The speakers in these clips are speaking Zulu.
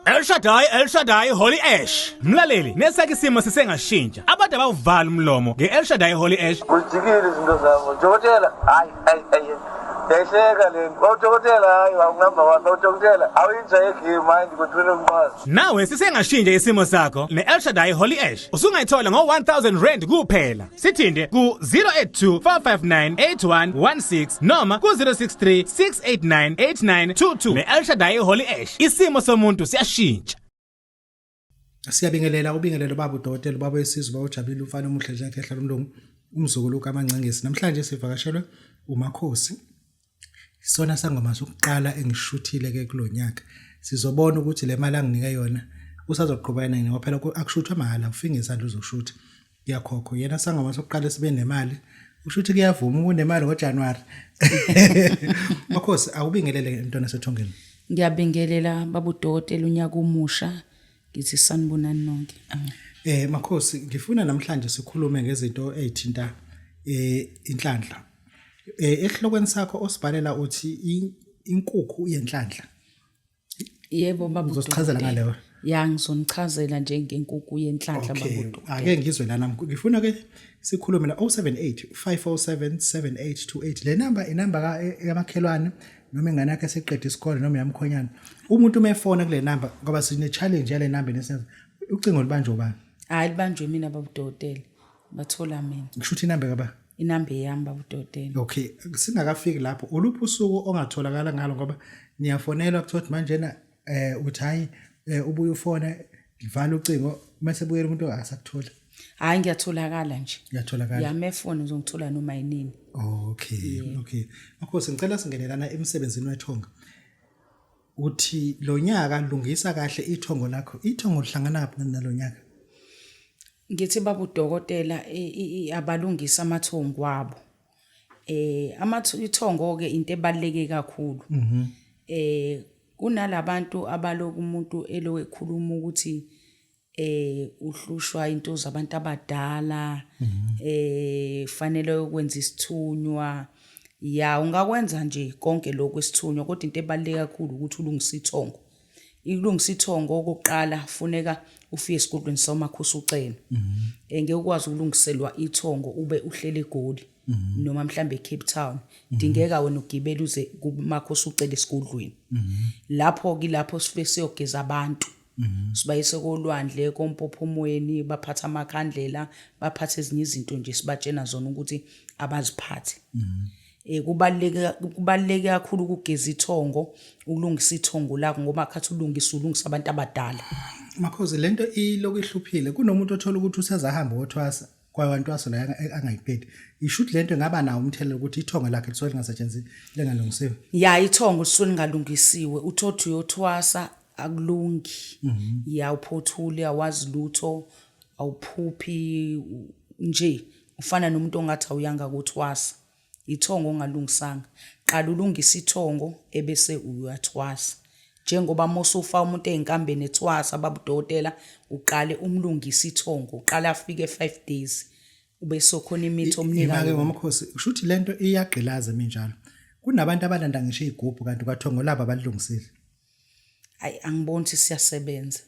El Shaddai Holy Ash. Mlaleli, nesake isimo sisengashintsha. Abantu abawuvala umlomo ngeEl Shaddai Holy Ash. Kujikile izinto zabo. Dokotela, hayi. Yayisheka le. Dokotela hayi awungihamba wami. Dokotela, awuyinja egame hayi ngikuthwele umbazi. Nawe sisengashintsha isimo sakho neEl Shaddai Holy Ash. Usungayithola ngo R1000 kuphela. Sithinde ku 0825598116 noma ku 0636898922 neEl Shaddai Holy Ash. Isimo somuntu siyashintsha. Siyabingelela ubingelelo Babu Dokotela baba wesizwe bawujabulile ufana omuhle nje ekhehla lomlungu umzukulu kaMancengesi. Namhlanje sivakashelwe uMakhosi. Isona sangoma sokuqala engishuthile ke kulonyaka. Sizobona ukuthi le mali anginike yona usazoqhubana yini ngoba phela akushuthwa mahala ufike isandla uzoshutha. Iyakhokho yena sangoma sokuqala sibe nemali. Ushuthi kuyavuma ukunemali ngoJanuary. Makhosi awubingelele intwana sethongeni. Ngiyabingelela Babu Dokotela unyaka umusha. Ngithi sanibonani nonke. Makhosi ngifuna namhlanje sikhulume ngezinto ezithinta inhlanhla. Ehlokweni sakho osibhalela uthi inkukhu yenhlanhla. Yebo Babu Dokotela. Uzochazela ngaleyo. Ya ngizonichazela njengenkukhu yenhlanhla Babu Dokotela. Ake ngizwe lana ngifuna ke sikhulume la 078 507 7828 le number inamba yamakhelwane noma ingane yakhe seqedwe isikole noma yamkhonyana. Umuntu umefona kule number ngoba sine challenge yale number nesenza ucingo libanjwe ubani? Hayi libanjwe mina Babu Dokotela. Bathola mina. Ngishuthi inamba kaba? Inamba yami Babu Dokotela. Okay, singakafiki lapho. Uluphi usuku ongatholakala ngalo ngoba niyafonela ukuthi manje na uthi hayi ubuye ufona livala ucingo mase buyela umuntu asakuthola. Hayi ngiyatholakala nje. Ngiyatholakala. Yamefoni uzongithola noma yinini. Okay, okay. Makhosi ngicela singenelana emsebenzini wethonga. Uthi lo nyaka lungisa kahle ithongo lakho. Ithongo lihlangana phi nalonyaka? Ngithi Babu Dokotela abalungisa amathongo wabo. Ithongo ke into ebaluleke kakhulu. Kunalabantu abaloku umuntu elokukhuluma ukuthi uhlushwa into zabantu abadala fanele ukwenza isithunywa ya ungakwenza nje konke lokho isithunywa kodwa into ebaluleke kakhulu ukuthi ulungise ithongo. Ilungisa ithongo okokuqala funeka ufike esigodlweni saMakhosi ucela. Ngeke ukwazi ukulungiselwa ithongo ube uhlele eGoli noma mhlambe eCape Town. Dingeka wena ugibele uze kuMakhosi ucela esigodlweni. Lapho kilapho sifike siyogeza abantu. Sibayise kolwandle kompophomoyeni baphatha amakhandlela baphatha ezinye izinto nje sibatshena zona ukuthi abaziphathe. Kubaluleke kakhulu ukugeza ithongo ukulungisa ithongo lakho ngoba khathi ulungisa abantu abadala. Makhosi lento iloku ihluphile kunomuntu othola ukuthi usazahamba wothwasa kwabantu wasola angayiqedi. Ishuthi lento ngaba nawo umthelelo ukuthi ithongo lakhe lisole lingasetshenziswa lengalungisiwe. Ya ithongo lisole lingalungisiwe uthothi uyothwasa akulungi. Ya uphothule awazi lutho awuphuphi nje ufana nomuntu ongathi awuyanga kuthwasa. Ithongo ongalungisanga qala ulungisa ithongo ebese uyathwasa njengoba mosufa umuntu einkambeni ethwasa Babu Dokotela uqale umlungisa ithongo uqala afike 5 days ube sokhona imithi omnika imake ngoMakhosi ushuthi lento iyagqilaza minjalo kunabantu abalanda ngisho igubhu kanti kwathongo laba abalungisile. Hayi angiboni ukuthi siyasebenza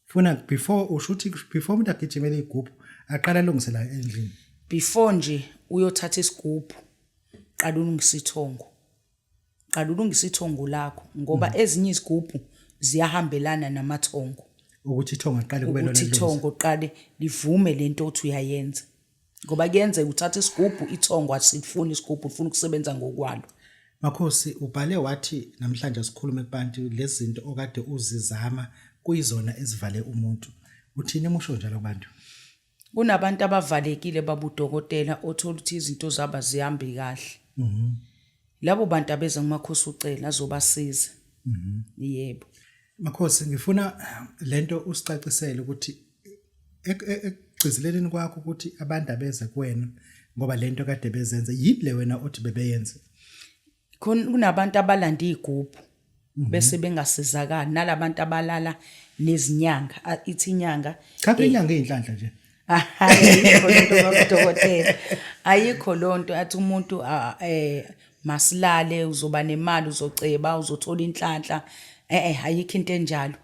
Funa before umuntu agijimele igubhu aqala alungisela endlini before nje uyothatha isigubhu qala ulungisa ithongo. Qala ulungisa ithongo lakho ngoba ezinye izigubhu ziyahambelana namathongo. Ukuthi ithongo aqale kube lona ukuthi ithongo qale livume lento othi uyayenza. Ngoba kuyenze uthatha isigubhu ithongo asifuni isigubhu ufuna ukusebenza ngokwalo. Makhosi ubhale wathi namhlanje sikhulume kubantu lezi zinto okade uzizama kuyizona ezivale umuntu. Uthini emusho njalo kubantu? Kunabantu abavalekile Babu Dokotela othola ukuthi izinto zaba zihambi kahle. Labo bantu abeza kuMakhosi ucela azobasiza. Yebo. Makhosi ngifuna lento usicacisele ukuthi egcizeleleni kwakho ukuthi abantu abeza kuwena ngoba lento kade bezenza yible wena othi bebeyenze. Kunabantu abalanda igubhu bese bengasizakala nalabantu abalala nezinyanga ithi inyanga cha inyanga eyinhlanhla nje. Ayikho lonto Babu Dokotela. Ayikho lonto athi umuntu masilale uzoba nemali uzoceba uzothola inhlanhla ayikho into enjalo.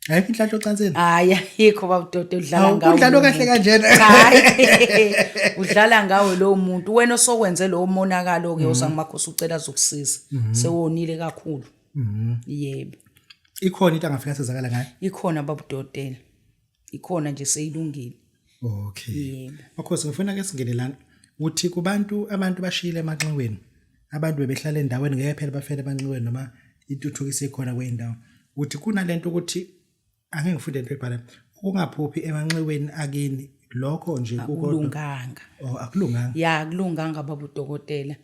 Ayikho inhlanhla ocansini. Hayi ayikho Babu Dokotela udlala ngawo. Udlala kahle kanjena. Hayi. Udlala ngawe lo muntu. Wena osokwenze lo monakalo ke usangimakhosi ucela azokusiza. Sewonile kakhulu. Yebo. Ikhona into angafika sezakala ngayo. Ikhona Babu Dokotela. Ikhona nje seyilungile. Okay. Yebo. Makhosi ngifuna ke singene lana. Uthi abantu bashile emanxiweni. Abantu bebehlala endaweni ngeke phela bafele emanxiweni noma intuthukiso ikhona kweindawo. Uthi kunalento ukuthi angeke ngifunde into ebhala ukungaphuphi emanxiweni akini lokho nje Akulunganga. Oh akulunganga. Ya akulunganga Babu Dokotela.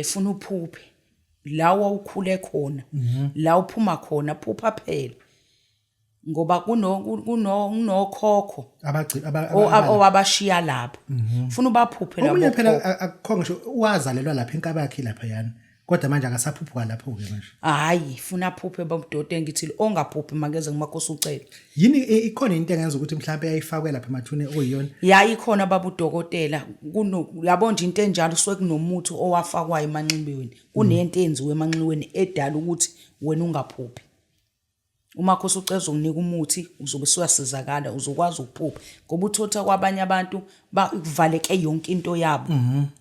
Funa uphuphe lawa ukhule khona. La uphuma khona phupha phela. Ngoba kunokhokho abashiya lapho. Funa ubaphuphe lapho. Omunye phela akukho ngisho wazalelwa lapha enkaba yakhe lapha yana. Kodwa manje akasaphuphuka lapho ke manje. Hayi funa phuphe Babu Dokotela ngithi ongaphuphi makeze ngimakhosi ucela. Yini ikhona into engenza ukuthi mhlawumbe ayifakwe lapha emathune okuyiyona. Ya ikhona Babu Dokotela yabo nje into enjalo suke kunomuthi owafakwayo emanxibweni. Kunento enziwe emanxibweni edala ukuthi wena ungaphuphi. Umakhosi ucela ukunika umuthi uzobe usuyasizakala uzokwazi ukuphupha ngoba uthotha kwabanye abantu bakuvaleke yonke into yabo.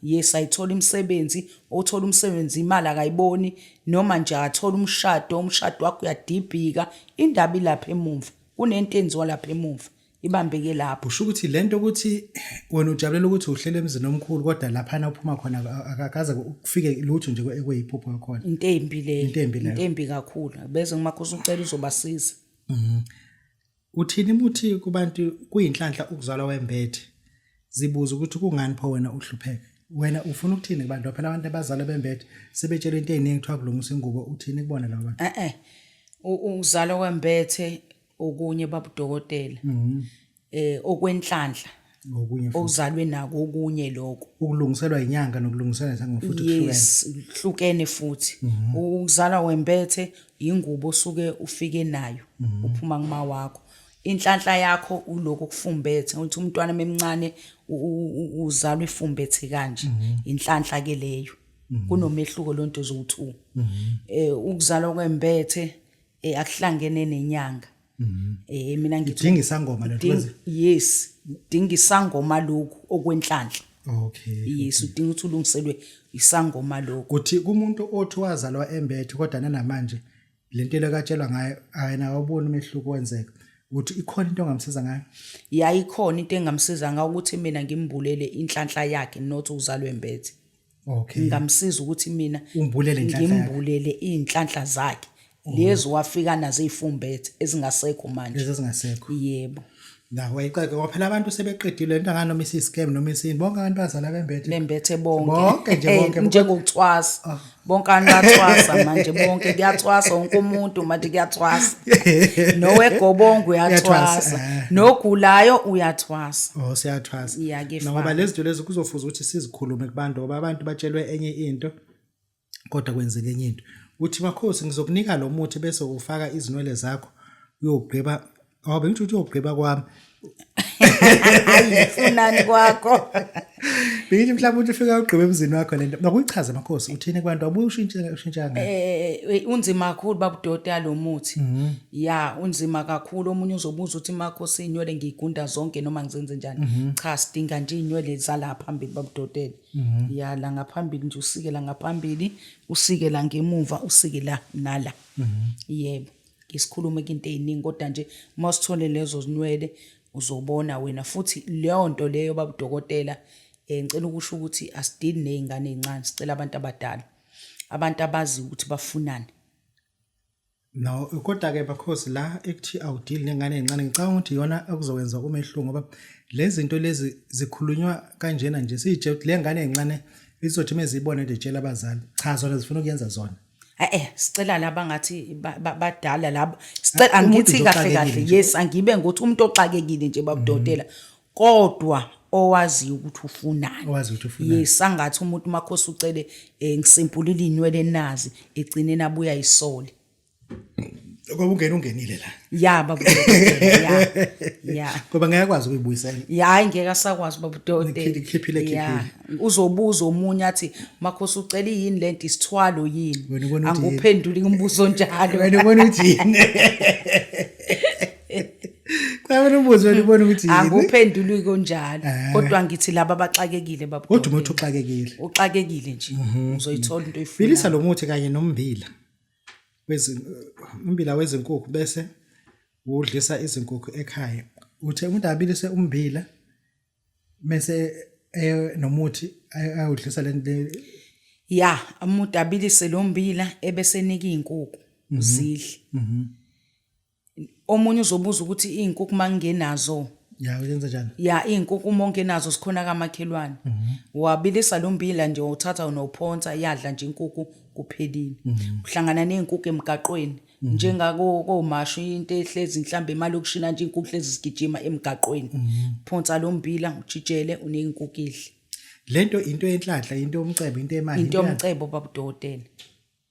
Yes ayithola imisebenzi othola umsebenzi imali akayiboni noma nje athola umshado wakho uyadibhika indaba ilapha emuva kunento enziwa lapha emuva ibambeke lapho. Usho ukuthi lento ukuthi wena ujabulela ukuthi uhlele emzini omkhulu kodwa lapha na uphuma khona akakaza ukufike lutho nje ekweyiphupho khona. Into embi leyo. Into embi kakhulu bese ngimakhosi ucela uzobasiza. Uthini muthi kubantu kuyinhlanhla ukuzalwa wembethe zibuza ukuthi kungani pho wena uhlupheke wena ufuna ukuthini kubantu phela abantu abazalwa bembethe sebetshela into eziningi kuthiwa kulungisa ingubo uthini kubona labo bantu. Ukuzalwa wembethe okunye Babu Dokotela. Okwenhlanhla okunye futhi okuzalwe nako okunye lokho ukulungiselwa inyanga nokulungiselwa sangofuthi kuhlukene. Yes hlukene futhi. Ukuzalwa wembethe ingubo osuke ufike nayo uphuma ngima wakho. Inhlanhla yakho uloko kufumbethe ukuthi umntwana emncane uzalwa ifumbethe kanje inhlanhla ke leyo. Kunomehluko lonto zowu2. Ukuzalwa kwembethe akuhlangene nenyanga. Mina ngithi dinga isangoma lo. Yes dinga isangoma lokho okwenhlanhla. Okay. Yes udinga ukuthi ulungiselwe isangoma lokho. Kuthi kumuntu othi wazalwa embethe kodwa namanje lento lekatshelwa ngayo ayena awuboni umehluko wenzeka. Uthi ikhona into ongamsiza ngayo. Ya ikhona into engamsiza ngayo ukuthi mina ngimbulele inhlanhla yakhe not uzalwe embethe. Okay. Ngamsiza ukuthi mina ngimbulele inhlanhla zakhe. Lezo wafika nazo ifumbethe ezingasekho manje. Ezingasekho. Yebo. La wayiqeke ngoba abantu sebeqedile into nganoma isi-scam noma isini bonke abantu bazala bembethe bonke. Bonke nje bonke njengokuthwasa. Bonke abantu bathwasa manje bonke kuyathwasa wonke umuntu manje kuyathwasa. Nowegobongo uyathwasa. Nogulayo uyathwasa. Siyathwasa. Ngoba ngoba lezi zinto lezi kuzofuza ukuthi sizikhulume kubantu ngoba abantu batshelwe enye into kodwa kwenzeke enye into. Uthi Makhosi ngizokunika lo muthi bese ufaka izinwele zakho uyogqiba bengithi uthi uyogqiba kwami. Ayifunani kwakho. Bengithi mhlawumbe ufika ugqibe emzini wakho lento. Nokuyichaza Makhosi uthini kubantu abuye ushintsha ngayo. Unzima kakhulu Babu Dokotela lo muthi. Ya unzima kakhulu omunye uzobuza uthi Makhosi inywele ngigunda zonke noma ngizenze njani. Cha sidinga nje inywele zala phambili Babu Dokotela. Ya la ngaphambili nje usike la ngaphambili usike la ngemuva usike la nala. Yebo. Isikhulume into eziningi kodwa nje masithole lezo zinwele uzobona wena futhi leyo nto leyo Babu Dokotela ngicela ukusho ukuthi asidili nezingane ezincane sicela abantu abadala abantu abazi ukuthi bafunani. No kodwa ke Makhosi la ekuthi awudili nezingane ezincane ngicabanga ukuthi yona akuzokwenza umehluko ngoba lezi zinto lezi zikhulunywa kanjena nje sije le ngane ezincane izothi mezibone ndetshela abazali cha zona zifuna ukuyenza zona. Sicela laba ngathi badala laba sicela angithi kahle yes angibe ngokuthi umuntu oxakekile nje Babu Dokotela kodwa owazi ukuthi ufunani. Yes angathi umuntu Makhosi ucele ngisimpulile inwele nazi egcine nabuya isole. Ngoba ungenile la. Ya Babu Dokotela ya. Ngoba ngiyakwazi ukuyibuyisela. Ya hayi ngeke asakwazi Babu Dokotela. Ikhiphile. Uzobuza omunye athi Makhosi ucela yini lento isithwalo yini. Anguphenduli umbuzo njalo. Wena ubona uthini? Yabona umbuzo wena ubona ukuthi yini? Anguphenduli konjalo. Kodwa ngithi laba abaxakekile Babu Dokotela. Kodwa umuntu uxakekile. Uxakekile nje. Uzoyithola into efuna. Bilisa lo muthi kanye nombila. Umbila wezinkukhu bese udlisa izinkukhu ekhaya. Uthe umuntu abilise umbila bese nomuthi ayudlisa le ya umuntu abilise lo mbila ebese nika izinkukhu zidle. Omunye uzobuza ukuthi izinkukhu mangenazo ya uyenza njani? Ya izinkukhu monke nazo sikhona kamakhelwane. Wabilisa lo mbila nje uthatha unophonsa yadla nje inkukhu kuphelile. Uhlangana nezinkukhu emgaqweni njengako komasho into ehlezi mhlambe imali yokushina nje inkukhu hlezi sigijima emgaqweni. Phonsa lo mbila ujijele unezinkukhu idle. Lento into yenhlanhla into yomcebo into emali into yomcebo Babu Dokotela.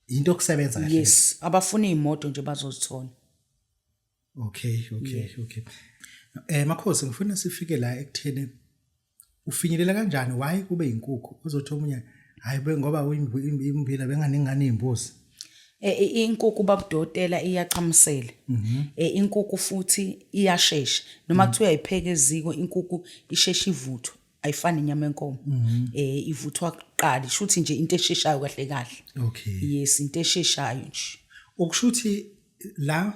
Into okusebenza kahle. Yes abafuna izimoto nje bazozithola. Okay. Makhosi ngifuna sifike la ekutheni ufinyelela kanjani why kube inkukhu uzothi omunye hayi ngoba uyimbila benganingani izimbuzi. Inkukhu Babu Dokotela iyaqhamisela. Inkukhu futhi iyashesha noma kuthiwa ayipheke eziko inkukhu ishesha ivuthwa ayifani inyama yenkomo. Ivuthwa kuqala shuthi nje into esheshayo kahle. Okay. Yes into esheshayo nje. Ukushuthi la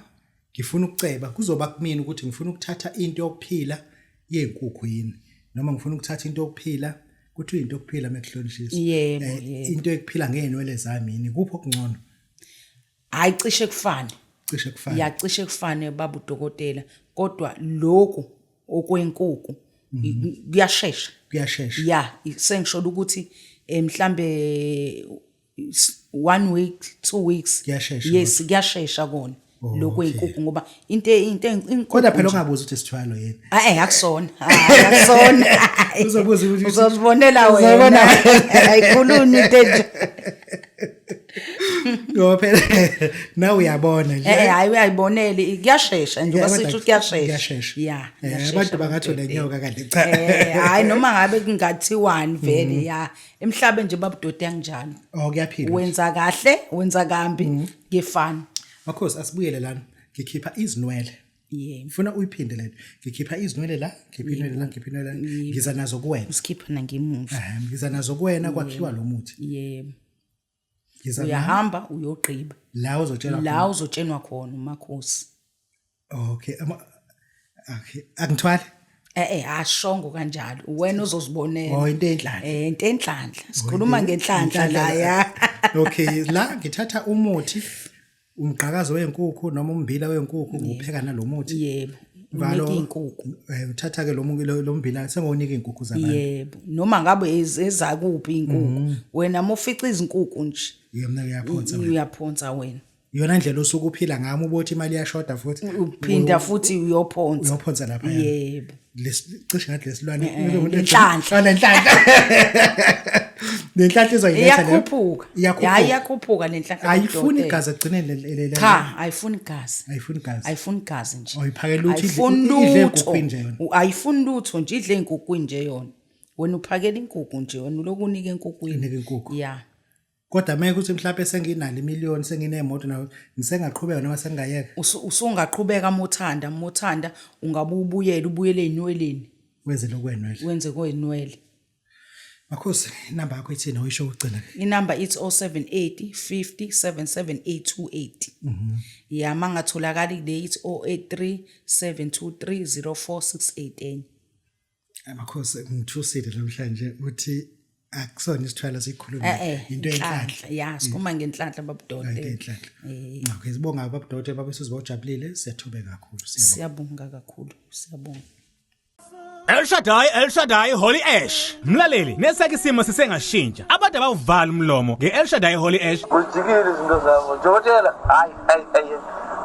ngifuna ukuceba kuzoba kumina ukuthi ngifuna ukuthatha into yokuphila yezinkukhu yini noma ngifuna ukuthatha into yokuphila kuthi into yokuphila mekuhlonishisa. Yebo. Into yokuphila ngenwele zami yini kupho okungcono? Hayi cishe kufane. Cishe kufane Babu Dokotela kodwa lokho okwenkukhu kuyashesha. Ya sengisho ukuthi mhlambe 1 week 2 weeks. Yes kuyashesha kona. Lokho inkukhu ngoba into kodwa phela ungabuza ukuthi sithwalo yini akusona uzobuza ukuthi uzozibonela wena ayikhuluni into nje ngoba phela nawe uyabona nje hayi uyayibonela kuyashesha nje basithi kuyashesha ya abantu bangathola inyoka kanti cha hayi noma ngabe kungathiwani vele ya emhlabeni nje Babu Dokotela kanjani kuyaphila wenza kahle wenza kambi ngefana. Makhosi asibuyele lana ngikhipha izinwele. Ngifuna uyiphinde lento. Ngikhipha izinwele la, ngikhipha inwele la. Ngiza nazo kuwena. Usikhipha na ngemuva. Ngiza nazo kuwena kwakhiwa lo muthi. Yebo. Uyahamba uyogqiba. La uzotshelwa khona uMakhosi. Okay. Angithwali. Ashongo kanjalo. Wena uzozibonela. Into enhlanhla. Into enhlanhla. Sikhuluma ngenhlanhla la ya. Okay, la ngithatha umuthi umqhakazo wezinkukhu noma umbila wezinkukhu upheka nalomuthi. Yebo. Unika izinkukhu. Uthatha ke lo mbila sengonika izinkukhu zabanye. Yebo. Noma ngabe ezakuphi izinkukhu. Wena mofica izinkukhu nje. Yena uyaphonsa wena. Iyona ndlela osukuphila ngami ubothi imali iyashoda futhi. Uphinda futhi uyophonsa lapha. Yebo. Cishe ngathi lesilwane lenhlanhla. Lenhlanhla izoyiletha leyo. Iyakhuphuka lenhlanhla. Ayifuni igazi egcinele le. Cha, ayifuni igazi. Ayifuni igazi nje. Oyiphakela uthi idle inkukhu nje yona. Ayifuni lutho nje idle inkukhu nje yona. Wena uphakela inkukhu nje wena lokunika inkukhu. Ya. Kodwa manje ukuthi mhlawumbe senginalo imiliyoni senginemoto nawo ngisengaqhubeka noma sengayeka. Usungaqhubeka mothanda ungabuyela ezinweleni. Wenze lokwenwele. Wenze kwenwele. Makhosi inamba yakho ithina uyisho ukugcina. Inamba ithi 078 50 77828. Ya mangatholakala kule ithi 083 723 0468. Makhosi ngithusile namhlanje uthi akusona isithwala sikhuluma into enhlanhla. Ya sikhuluma ngenhlanhla Babu Dokotela. Okay sibonga Babu Dokotela babe sizobajabulile siyathobeka kakhulu siyabonga kakhulu siyabonga. El Shaddai Holy Ash. Mlaleli, nesake isimo sisengashintsha. Abantu abawuvala umlomo ngeEl Shaddai Holy Ash. Ujikile izinto zabo. Dokotela, hayi.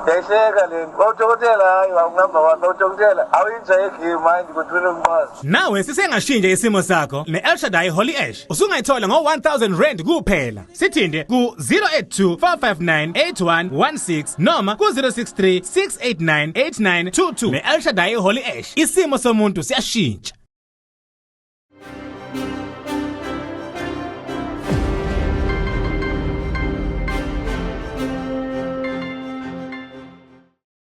Yayihleka le. Dokotela hayi awungamba wa Dokotela. Awuyinjayeke mind kuthula umbazi. Nawe sisengashintsha isimo sakho neEl Shaddai Holy Ash. Usungayithola ngo-R1000 kuphela. Sithinde ku 082 459 8116 noma ku 063 689 8922 neEl Shaddai Holy Ash. Isimo somuntu siyashintsha.